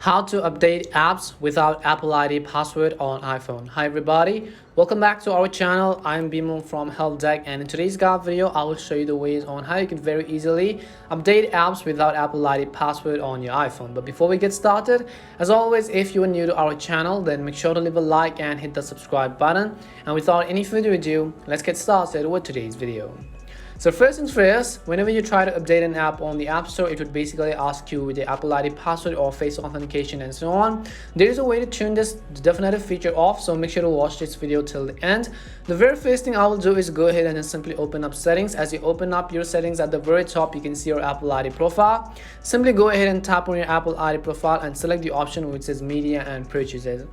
How to update apps without Apple ID password on iPhone. Hi everybody, welcome back to our channel. I'm Bimo from Help Deck, and in today's guide video I will show you the ways on how you can very easily update apps without Apple ID password on your iPhone. But before we get started, as always, if you are new to our channel, then make sure to leave a like and hit the subscribe button. And without any further ado, let's get started with today's video. So first things first, whenever you try to update an app on the App Store, it would basically ask you with the Apple ID password or face authentication and so on. There is a way to turn this definitive feature off, so make sure to watch this video till the end. The very first thing I will do is go ahead and simply open up settings. As you open up your settings, at the very top you can see your Apple ID profile. Simply go ahead and tap on your Apple ID profile and select the option which says media and purchases.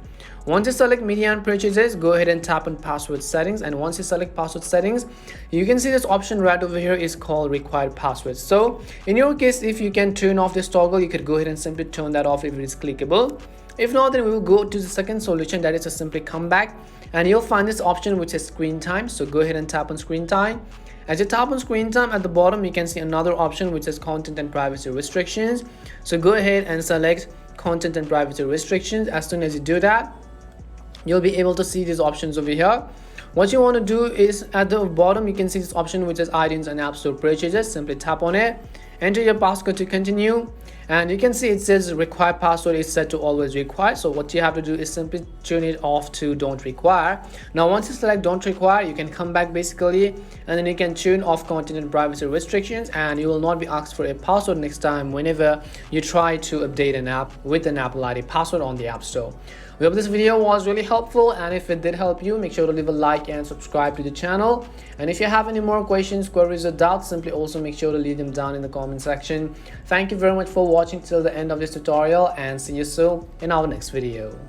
Once you select media and purchases, go ahead and tap on password settings, and once you select password settings, you can see this option right over here is called required passwords. So in your case, if you can turn off this toggle, you could go ahead and simply turn that off if it is clickable. If not, then we will go to the second solution, that is to simply come back and you'll find this option which is screen time. So go ahead and tap on screen time. As you tap on screen time, at the bottom you can see another option which is content and privacy restrictions. So go ahead and select content and privacy restrictions. As soon as you do that, you'll be able to see these options over here. What you want to do is at the bottom you can see this option which is iTunes and App Store purchases. Simply tap on it, enter your passcode to continue, and you can see it says required password is set to always require. So what you have to do is simply turn it off to don't require. Now once you select don't require, you can come back basically, and then you can turn off content and privacy restrictions, and you will not be asked for a password next time whenever you try to update an app with an Apple ID password on the App Store. We hope this video was really helpful, and if it did help you, make sure to leave a like and subscribe to the channel. And if you have any more questions, queries or doubts, simply also make sure to leave them down in the comment section. Thank you very much for watching till the end of this tutorial, and see you soon in our next video.